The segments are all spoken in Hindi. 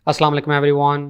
अस्सलाम वालेकुम everyone.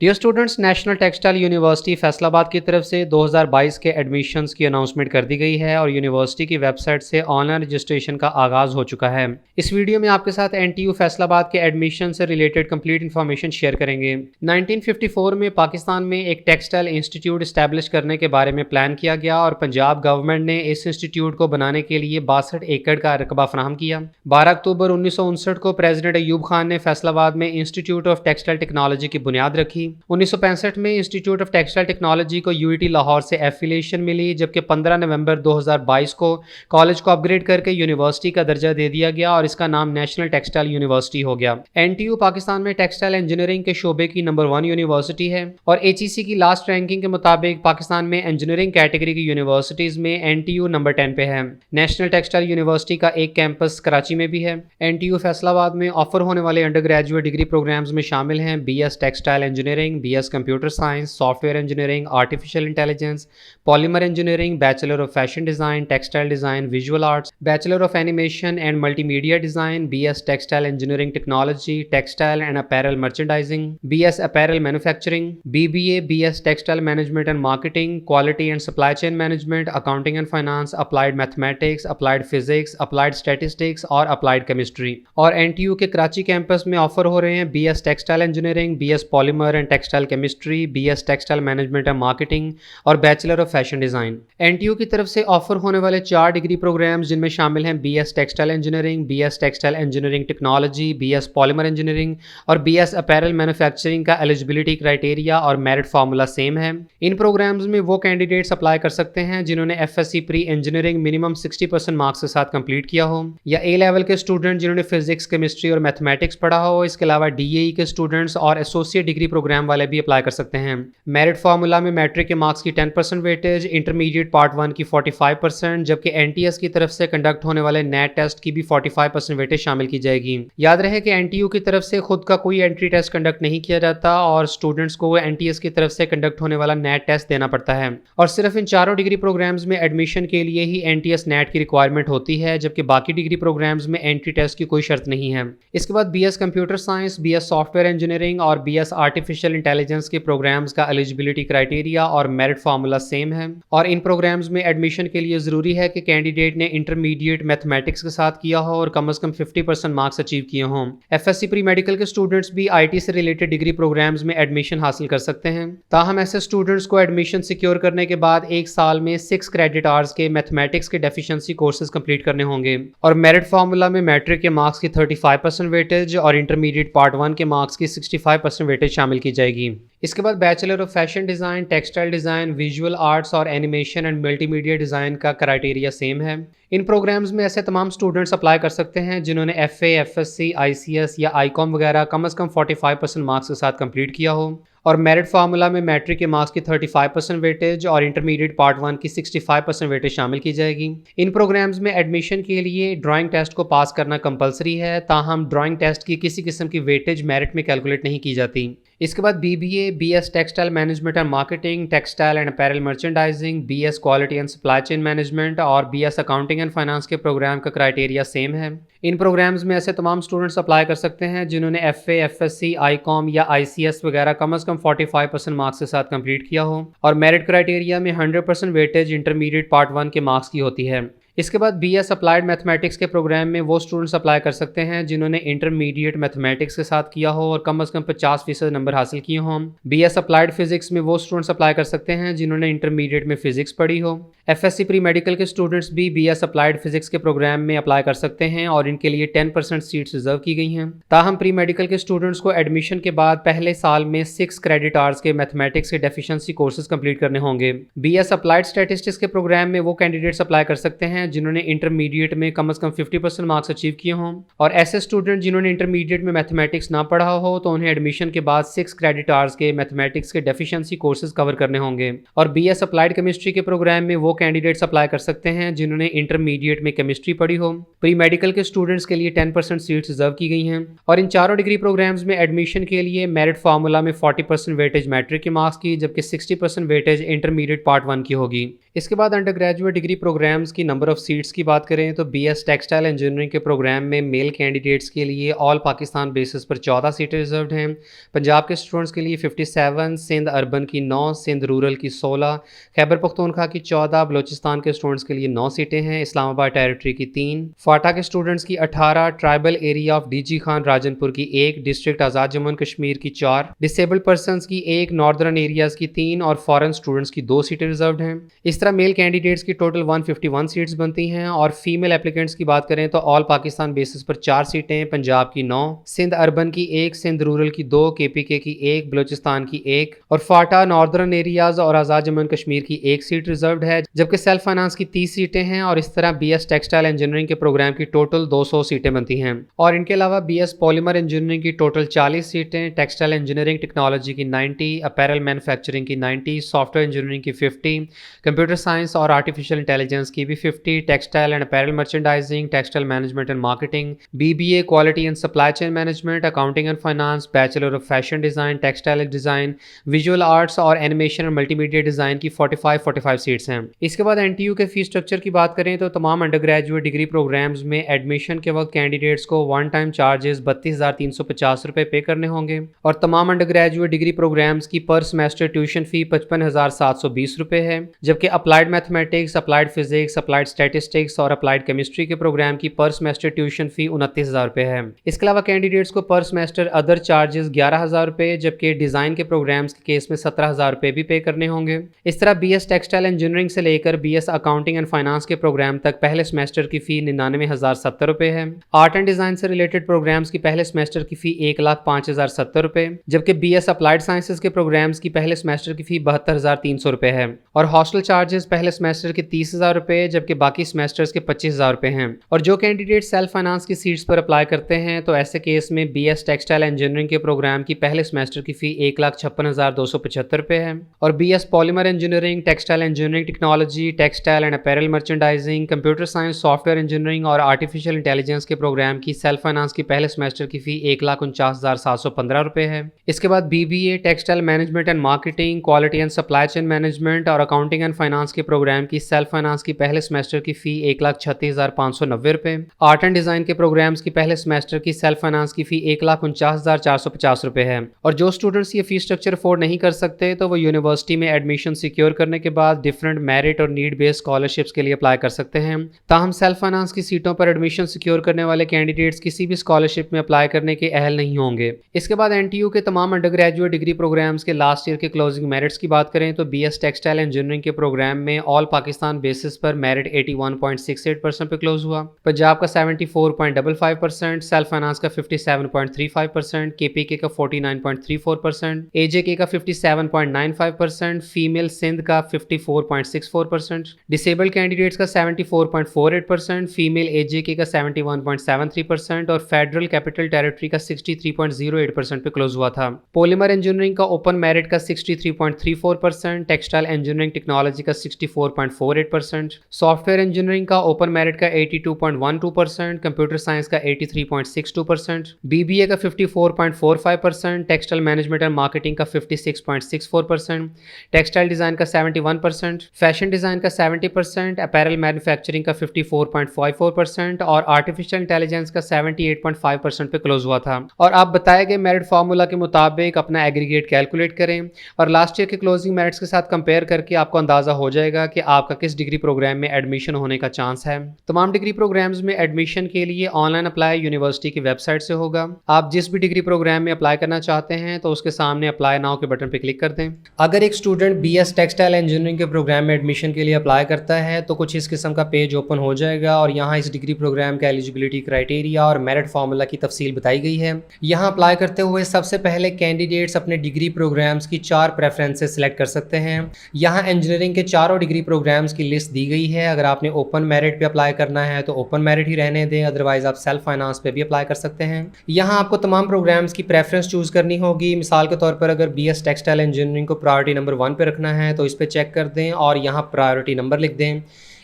Dear students, national textile university Faisalabad की तरफ से 2022 के एडमिशन्स की अनाउंसमेंट कर दी गई है और यूनिवर्सिटी की वेबसाइट से ऑनलाइन रजिस्ट्रेशन का आगाज़ हो चुका है। इस वीडियो में आपके साथ एनटीयू फैसलाबाद के एडमिशन से रिलेटेड कंप्लीट इन्फॉर्मेशन शेयर करेंगे। 1954 में पाकिस्तान में एक टेक्सटाइल इंस्टीट्यूट इस्टेब्लिश करने के बारे में प्लान किया गया और पंजाब गवर्नमेंट ने इस इंस्टीट्यूट को बनाने के लिए 62 एकड़ का रकबा फराहम किया। 12 अक्टूबर 1959 को प्रेसिडेंट अयूब खान ने फैसलाबाद में इंस्टीट्यूट ऑफ टेक्सटाइल टेक्नोलॉजी की बुनियाद रखी। 1965 में इंस्टीट्यूट ऑफ टेक्सटाइल टेक्नोलॉजी को यूईटी लाहौर से एफिलिएशन मिली, जबकि 15 नवंबर 2022 को कॉलेज को अपग्रेड करके यूनिवर्सिटी का दर्जा दे दिया गया और इसका नाम नेशनल टेक्सटाइल यूनिवर्सिटी हो गया। एनटीयू पाकिस्तान में टेक्सटाइल इंजीनियरिंग के शोबे की नंबर 1 यूनिवर्सिटी है और एचईसी की लास्ट रैंकिंग के मुताबिक पाकिस्तान में इंजीनियरिंग कैटेगरी की यूनिवर्सिटीज में एनटीयू नंबर 10 पे है। नेशनल टेक्सटाइल यूनिवर्सिटी का एक कैंपस कराची में भी है। एनटीयू फैसलाबाद में ऑफर होने वाले अंडर ग्रेजुएट डिग्री प्रोग्राम्स में शामिल हैं BS textile engineering, BS computer science, software engineering, artificial intelligence, polymer engineering, bachelor of fashion design, textile design, visual arts, bachelor of animation and multimedia design, BS textile engineering technology, textile and apparel merchandising, BS apparel manufacturing, BBA, BS textile management and marketing, quality and supply chain management, accounting and finance, applied mathematics, applied physics, applied statistics और अप्लाइड केमिस्ट्री। और एनटीयू के कराची कैंपस में ऑफर हो रहे हैं BS textile engineering, BS polymer and textile chemistry, BS textile management and marketing और bachelor of fashion design. NTU की तरफ से ऑफर होने वाले 4 डिग्री प्रोग्राम्स जिनमें शामिल हैं BS textile engineering, BS textile engineering technology, BS polymer engineering और बीएस अपैरल मैन्युफैक्चरिंग का एलिजिबिलिटी क्राइटेरिया और मेरिट फार्मूला सेम है। इन प्रोग्राम्स में वो कैंडिडेट्स अप्लाई कर सकते हैं जिन्होंने FSc pre engineering minimum 60% marks के साथ कंप्लीट किया हो, या ए लेवल के स्टूडेंट जिन्होंने फिजिक्स, केमिस्ट्री और मैथमेटिक्स पढ़ा हो। इसके अलावा डीएई के स्टूडेंट्स और एसोसिएट डिग्री प्रोग्राम वाले भी अप्लाई कर सकते हैं। मेरिट फार्मूला में मैट्रिक के मार्क्स की 10% वेटेज, इंटरमीडिएट पार्ट 1 की 45%, जबकि एनटीएस की तरफ से कंडक्ट होने वाले नेट टेस्ट की भी 45% वेटेज शामिल की जाएगी। याद रहे कि एनटीयू की तरफ से खुद का कोई एंट्री टेस्ट कंडक्ट नहीं किया जाता और स्टूडेंट्स को एनटीएस की तरफ से कंडक्ट होने वाला नेट टेस्ट देना पड़ता है और सिर्फ इन चारों डिग्री प्रोग्राम्स में एडमिशन के लिए ही एनटीएस नेट की रिक्वायरमेंट होती है, जबकि बाकी डिग्री प्रोग्राम्स में एंट्री टेस्ट की कोई शर्त नहीं है। इसके बाद BS computer science, BS software engineering और बीएस आर्टिफिशियल इंटेलिजेंस के प्रोग्राम्स का एलिजिबिलिटी क्राइटेरिया और मेरिट फार्मूला सेम है और इन प्रोग्राम्स में एडमिशन के लिए जरूरी है कि कैंडिडेट ने इंटरमीडिएट मैथमेटिक्स के साथ किया हो और कम से कम 50% मार्क्स अचीव किए हों। एफएससी प्री मेडिकल के स्टूडेंट्स भी आईटी से रिलेटेड डिग्री प्रोग्राम्स में एडमिशन हासिल कर सकते हैं। ताहम ऐसे स्टूडेंट्स को एडमिशन सिक्योर करने के बाद 1 साल में 6 क्रेडिट आवर्स के मैथमेटिक्स के डेफिशिएंसी कोर्सेज कंप्लीट करने होंगे और मेरिट फार्मूला में मैट्रिक के मार्क्स की 35% वेटेज और इंटरमीडिएट पार्ट 1 के मार्क्स की 65% वेटेज शामिल की जाएगी। इसके बाद bachelor of fashion design, textile design, visual arts और एनिमेशन एंड मल्टीमीडिया डिज़ाइन का क्राइटेरिया सेम है। इन प्रोग्राम्स में ऐसे तमाम स्टूडेंट्स अप्लाई कर सकते हैं जिन्होंने एफए, एफएससी, आईसीएस या आईकॉम वगैरह कम से कम 45% मार्क्स के साथ कंप्लीट किया हो और मेरिट फार्मूला में मैट्रिक के मार्क्स की 35% वेटेज और इंटरमीडिएट पार्ट 1 की 65% वेटेज शामिल की जाएगी। इन प्रोग्राम्स में एडमिशन के लिए ड्राइंग टेस्ट को पास करना कंपलसरी है, ताहम ड्राइंग टेस्ट की किसी किस्म की वेटेज मेरिट में कैलकुलेट नहीं की जाती। इसके बाद BBA, BS textile management and marketing, textile and apparel merchandising, BS quality and supply chain management और बीएस अकाउंटिंग एंड फाइनेंस के प्रोग्राम का क्राइटेरिया सेम है। इन प्रोग्राम्स में ऐसे तमाम स्टूडेंट्स अप्लाई कर सकते हैं जिन्होंने एफए, एफएससी, आईकॉम या आईसीएस वगैरह कम से कम 45% मार्क्स के साथ कंप्लीट किया हो और मेरिट क्राइटेरिया में 100% वेटेज इंटरमीडिएट पार्ट 1 के मार्क्स की होती है। इसके बाद बीएस अप्लाइड मैथमेटिक्स के प्रोग्राम में वो स्टूडेंट्स अप्लाई कर सकते हैं जिन्होंने इंटरमीडिएट मैथमेटिक्स के साथ किया हो और कम से कम 50% नंबर हासिल किए हों। बीएस अप्लाइड फिजिक्स में वो स्टूडेंट्स अप्लाई कर सकते हैं जिन्होंने इंटरमीडिएट में फिजिक्स पढ़ी हो। एफएससी प्री मेडिकल के स्टूडेंट्स भी बीएस अप्लाइड फिजिक्स के प्रोग्राम में अप्लाई कर सकते हैं और इनके लिए 10% सीट्स रिजर्व की गई हैं। ताहम प्री मेडिकल के स्टूडेंट्स को एडमिशन के बाद पहले साल में 6 क्रेडिट आवर्स के मैथमेटिक्स के डेफिशिएंसी कोर्सेज कंप्लीट करने होंगे। बीएस अप्लाइड स्टैटिस्टिक्स के प्रोग्राम में वो कैंडिडेट्स अप्लाई कर सकते हैं जिन्होंने इंटरमीडिएट में कम से कम 50% मार्क्स अचीव किए हों और ऐसे स्टूडेंट जिन्होंने इंटरमीडिएट में मैथमेटिक्स ना पढ़ा हो तो उन्हें एडमिशन के बाद 6 क्रेडिट आवर्स के मैथमेटिक्स के डेफिशिएंसी कोर्सेज कवर करने होंगे। और बीएस अप्लाइड केमिस्ट्री के प्रोग्राम में वो कैंडिडेट्स अप्लाई कर सकते हैं जिन्होंने इंटरमीडिएट में केमिस्ट्री पढ़ी हो। प्री मेडिकल के स्टूडेंट्स के लिए 10% सीट्स रिजर्व की गई हैं और इन चारों डिग्री प्रोग्राम्स में एडमिशन के लिए मेरिट फार्मूला में 40% वेटेज मैट्रिक के मार्क्स की, जबकि 60% वेटेज इंटरमीडिएट पार्ट 1 की होगी। इसके बाद अंडर ग्रेजुएट डिग्री प्रोग्राम्स की नंबर ऑफ सीट्स की बात करें तो बीएस टेक्सटाइल इंजीनियरिंग के प्रोग्राम में मेल कैंडिडेट्स के लिए ऑल पाकिस्तान बेसिस पर 14 सीटें रिजर्व्ड हैं। पंजाब के स्टूडेंट्स के लिए 57, सिंध अर्बन की 9, सिंध रूरल की 16, खैबर पख्तूनख्वा की 14, बलोचिस्तान के स्टूडेंट्स के लिए 9 सीटें हैं, इस्लामाबाद टेरिटरी की 3, फाटा के स्टूडेंट्स की 18, tribal area of DG Khan Rajanpur की 1, district Azad Jammu and Kashmir की 4, डिसेबल्ड पर्सनस की 1, नॉर्दर्न एरियाज़ की 3 और फॉरेन स्टूडेंट्स की 2 सीटें रिजर्व्ड हैं। इस तरह मेल कैंडिडेट्स की टोटल 151 सीट्स बनती हैं और फीमेल एप्लीकेंट्स की बात करें तो ऑल पाकिस्तान बेसिस पर 4 सीटें, पंजाब की 9, सिंध अर्बन की 1, सिंध रूरल की 2, केपीके की 1, बलोचिस्तान की 1 और फाटा नॉर्दर्न एरियाज और आज़ाद जम्मू एंड कश्मीर की 1 सीट रिजर्व्ड है, जबकि सेल्फ फाइनेंस की 30 सीटें हैं और इस तरह बीएस टेक्सटाइल इंजीनियरिंग के प्रोग्राम की टोटल 200 सीटें बनती हैं। और इनके अलावा बीएस पॉलीमर इंजीनियरिंग की टोटल 40 सीटें, टेक्सटाइल इंजीनियरिंग टेक्नोलॉजी की 90, अपैरल मैन्युफैक्चरिंग की 90, सॉफ्टवेयर इंजीनियरिंग की 50, कंप्यूटर साइंस और आर्टिफिशियल इंटेलिजेंस की भी 50, textile and apparel merchandising, textile management and marketing, BBA quality and supply chain management, accounting and finance, bachelor of fashion design, textile design, visual arts और एनिमेशन और मल्टीमीडिया डिज़ाइन की 45 सीट्स हैं। इसके बाद एनटीयू के फीस स्ट्रक्चर की बात करें तो तमाम अंडर ग्रेजुएट डिग्री प्रोग्राम्स में एडमिशन के वक्त कैंडिडेट्स को वन टाइम चार्जेस 32,350 रुपये पे करने होंगे और तमाम अंडर ग्रेजुएट डिग्री प्रोग्राम्स की पर सेमेस्टर ट्यूशन फी 55,720 रुपये है, जबकि applied mathematics, applied physics, applied statistics और अप्लाइड केमिस्ट्री के प्रोग्राम की पर सेमेस्टर ट्यूशन फी 29,000 रुपये है। इसके अलावा कैंडिडेट्स को पर सेमेस्टर अदर चार्जेस 11,000 रुपये, जबकि डिज़ाइन के प्रोग्राम्स के केस में 17,000 रुपये भी पे करने होंगे। इस तरह बीएस टेक्सटाइल इंजीनियरिंग से लेकर बीएस अकाउंटिंग एंड फाइनेंस के प्रोग्राम तक पहले सेमेस्टर की फी 99,070 रुपये है। आर्ट एंड डिज़ाइन से रिलेटेड प्रोग्राम्स की पहले सेमेस्टर की फी 1,05,070 रुपये, जबकि बीएस अप्लाइड साइंसेज के प्रोग्राम्स की पहले सेमेस्टर की फी 72,300 रुपये है और हॉस्टल चार्जेस पहले सेमेस्टर के 30,000 रुपये, जबकि बाकी सेमेस्टर्स के 25,000 रुपये हैं। और जो कैंडिडेट सेल्फ फाइनेंस की सीट्स पर अप्लाई करते हैं तो ऐसे केस में बीएस टेक्सटाइल इंजीनियरिंग के प्रोग्राम की पहले सेमेस्टर की फी 1,56,275 रुपये है और BS polymer engineering, textile engineering technology, textile and apparel merchandising, computer science, software engineering और आर्टिफिशियल इंटेलिजेंस के प्रोग्राम की सेल्फ फाइनेंस की पहले सेमेस्टर की फी 1,49,715 रुपये है। इसके बाद BBA textile management and marketing, quality and supply chain management और अकाउंटिंग एंड फाइनेंस के प्रोग्राम की सेल्फ फाइनेंस की पहले सेमेस्टर की फी 1,36,590 रुपये। आर्ट एंड डिज़ाइन के प्रोग्राम्स की पहले सेमेस्टर की सेल्फ फाइनेंस की फी 1,49,450 रुपये है। और जो स्टूडेंट्स ये फी स्ट्रक्चर अफोर्ड नहीं कर सकते तो वो यूनिवर्सिटी में एडमिशन सिक्योर करने के बाद डिफरेंट मेरिट और नीड बेस्ड स्कॉलरशिप्स के लिए अप्लाई कर सकते हैं। ताहम सेल्फ फाइनेंस की सीटों पर एडमिशन सिक्योर करने वाले कैंडिडेट्स किसी भी स्कॉलरशिप में अप्लाई करने के अहल नहीं होंगे। इसके बाद एनटीयू के तमाम अंडर ग्रेजुएट डिग्री प्रोग्राम्स के लास्ट ईयर के क्लोजिंग मेरिट्स की बात करें तो बीएस टेक्सटाइल इंजीनियरिंग के प्रोग्राम में ऑल पाकिस्तान बेसिस पर मेरिट 81.68% पे क्लोज हुआ, पंजाब का 74.55%, सेल्फ फाइनेंस का 57.35%, केपीके का 49.34%, एजेके का 57.95%, फीमेल सिंध का 54.64%, डिसेबल्ड कैंडिडेट्स का 74.48%, फीमेल एजेके का 71.73% और फेडरल कैपिटल टेरिटरी का 63.08% पे क्लोज हुआ था। पॉलीमर इंजीनियरिंग का ओपन मेरिट का 63.34%, टेक्सटाइल इंजीनियरिंग टेक्नोलॉजी का 64.48%, सॉफ्टवेयर इंजीनियरिंग का ओपन मेरिट का 82.12%, कंप्यूटर साइंस का 83.62%, बीबीए का 54.45%, टेक्सटाइल मैनेजमेंट एंड मार्केटिंग का 56.64%, टेक्सटाइल डिज़ाइन का 71%, फैशन डिज़ाइन का 70%, अपैरल मैन्युफैक्चरिंग का 54.54% और आर्टिफिशियल इंटेलिजेंस का 78.5% पे क्लोज हुआ था। और आप बताए गए मेरिट फार्मूला के मुताबिक अपना एग्रीगेट कैलकुलेट करें और लास्ट ईयर के क्लोजिंग मेरिट्स के साथ कंपेयर करके आपको अंदाज़ा हो जाएगा कि आपका किस डिग्री प्रोग्राम में एडमिशन होने का चांस है। तमाम डिग्री प्रोग्राम्स में एडमिशन के लिए ऑनलाइन अप्लाई यूनिवर्सिटी की वेबसाइट से होगा। आप जिस भी डिग्री प्रोग्राम में अप्लाई करना चाहते हैं तो उसके सामने अप्लाई नाउ के बटन पर क्लिक कर दें। अगर एक स्टूडेंट बीएस टेक्सटाइल इंजीनियरिंग के प्रोग्राम में एडमिशन के लिए अप्लाई करता है तो कुछ इस किस्म का पेज ओपन हो जाएगा और यहाँ इस डिग्री प्रोग्राम का एलिजिबिलिटी क्राइटेरिया और मेरिट फार्मूला की तफसील बताई गई है। यहाँ अप्लाई करते हुए सबसे पहले कैंडिडेट्स अपने डिग्री प्रोग्राम्स की 4 प्रेफरेंसेस सेलेक्ट कर सकते हैं। यहाँ इंजीनियरिंग के चारों डिग्री प्रोग्राम्स की लिस्ट दी गई है। अगर आपने ओपन मेरिट पे अप्लाई करना है तो ओपन मेरिट ही रहने दें, अदरवाइज आप सेल्फ फाइनेंस पे भी अप्लाई कर सकते हैं। यहाँ आपको तमाम प्रोग्राम्स की प्रेफरेंस चूज़ करनी होगी। मिसाल के तौर पर अगर बीएस टेक्सटाइल इंजीनियरिंग को प्रायोरिटी नंबर 1 पे रखना है तो इस पर चेक कर दें और यहाँ प्रायोरिटी नंबर लिख दें।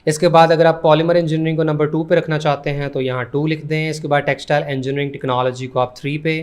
इसके बाद अगर आप पॉलीमर इंजीनियरिंग को नंबर 2 पे रखना चाहते हैं तो यहाँ 2 लिख दें। इसके बाद टेक्सटाइल इंजीनियरिंग टेक्नोलॉजी को आप 3 पे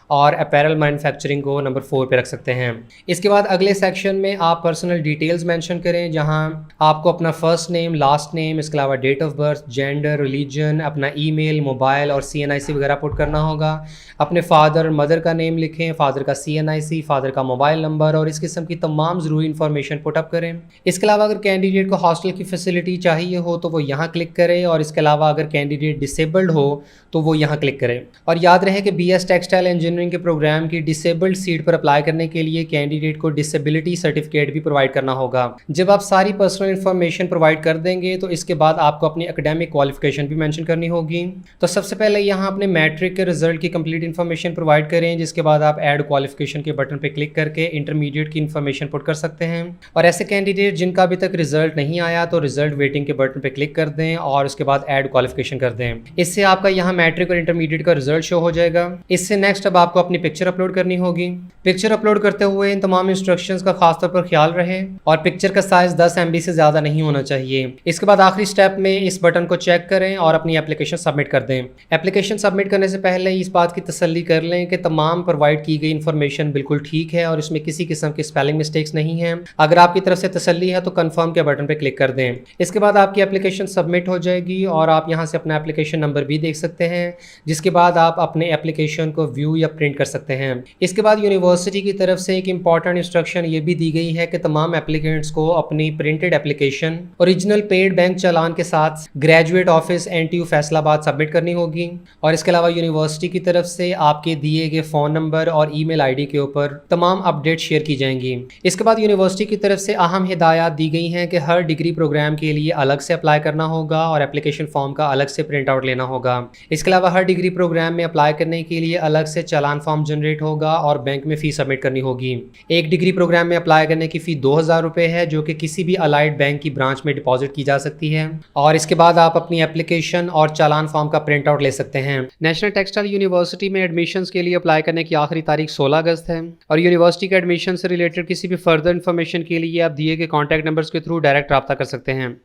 और अपैरल मैन्युफैक्चरिंग को नंबर 4 पे रख सकते हैं। इसके बाद अगले सेक्शन में आप पर्सनल डिटेल्स मेंशन करें, जहां आपको अपना फर्स्ट नेम, लास्ट नेम, इसके अलावा date of birth, gender, religion, अपना ईमेल, मोबाइल और CNIC वगैरह पुट करना होगा। अपने फादर और मदर का नेम लिखें, फादर का CNIC, फादर का मोबाइल नंबर और इस किस्म की तमाम ज़रूरी इन्फॉर्मेशन पुटअप करें। इसके अलावा अगर कैंडिडेट को हॉस्टल की फैसिलिटी चाहिए हो तो वो यहाँ क्लिक करें, और इसके अलावा अगर कैंडिडेट डिसेबल्ड हो तो वो यहाँ क्लिक करें। और याद रहे कि BS टेक्सटाइल इंजीनियरिंग के प्रोग्राम की डिसेबल्ड सीट पर अप्लाई करने के लिए कैंडिडेट को डिसेबिलिटी सर्टिफिकेट भी प्रोवाइड करना होगा। जब आप सारी पर्सनल इन्फॉर्मेशन प्रोवाइड कर देंगे तो इसके बाद आपको अपनी एकेडमिक क्वालिफिकेशन भी मेंशन करनी होगी। तो सबसे पहले यहाँ अपने मैट्रिक के रिजल्ट की कंप्लीट इन्फॉर्मेशन प्रोवाइड करें, जिसके बाद आप ऐड क्वालिफिकेशन के बटन पर क्लिक करके इंटरमीडिएट की इन्फॉर्मेशन पुट कर सकते हैं। और ऐसे कैंडिडेट जिनका अभी तक रिजल्ट नहीं आया तो रिजल्ट वेटिंग के बटन पर क्लिक कर दें और उसके बाद ऐड क्वालिफिकेशन कर दें। इससे आपका यहाँ मैट्रिक और इंटरमीडिएट का रिजल्ट शो हो जाएगा। इससे नेक्स्ट अब आपको अपनी पिक्चर अपलोड करनी होगी। पिक्चर अपलोड करते हुए इन तमाम इंस्ट्रक्शंस का खास तौर पर ख्याल रहे और पिक्चर का साइज 10 MB से ज़्यादा नहीं होना चाहिए। इसके बाद आखिरी स्टेप में इस बटन को चेक करें और अपनी एप्लीकेशन सबमिट कर दें। एप्लीकेशन सबमिट करने से पहले इस बात की तसल्ली कर लें कि तमाम प्रोवाइड की गई इन्फॉर्मेशन बिल्कुल ठीक है और इसमें किसी किस्म की स्पेलिंग मिस्टेक्स नहीं है। अगर आपकी तरफ से तसल्ली है तो कन्फर्म के बटन पर क्लिक कर दें। इसके बाद आपकी एप्लीकेशन सबमिट हो जाएगी और आप यहाँ से अपना एप्लीकेशन नंबर भी देख सकते हैं, जिसके बाद आप अपने एप्लीकेशन को व्यू या प्रिंट कर सकते हैं। इसके बाद यूनिवर्सिटी की तरफ से एक इंपॉर्टेंट इंस्ट्रक्शन ये भी दी गई है कि तमाम एप्लीकेंट्स को अपनी printed application original paid bank चालान के साथ graduate office NTU Faisalabad submit करनी होगी। और इसके अलावा यूनिवर्सिटी की तरफ से आपके दिए गए फ़ोन नंबर और ईमेल ID के ऊपर तमाम अपडेट शेयर की जाएंगी। इसके बाद यूनिवर्सिटी की तरफ से अहम हिदायत दी गई हैं कि हर डिग्री प्रोग्राम के लिए अलग से अप्लाई करना होगा और एप्लीकेशन फॉर्म का अलग से प्रिंट आउट लेना होगा। इसके अलावा हर डिग्री प्रोग्राम में अप्लाई करने के लिए अलग से चालान फॉर्म जनरेट होगा और बैंक में फ़ीस सबमिट करनी होगी। एक डिग्री प्रोग्राम में अप्लाई करने की फ़ी 2000 रुपये है, जो कि किसी भी अलाइड बैंक की ब्रांच में डिपॉजिट की जा सकती है। और इसके बाद आप अपनी एप्लीकेशन और चालान फॉर्म का प्रिंट आउट ले सकते हैं। नेशनल टेक्सटाइल यूनिवर्सिटी में एडमिशन्स के लिए अप्लाई करने की आखिरी तारीख 16 अगस्त है और यूनिवर्सिटी के एडमिशन से रिलेटेड किसी भी फर्दर इन्फॉर्मेशन के लिए आप दिए गए कॉन्टैक्ट नंबर्स के थ्रू डायरेक्ट रब्ता कर सकते हैं।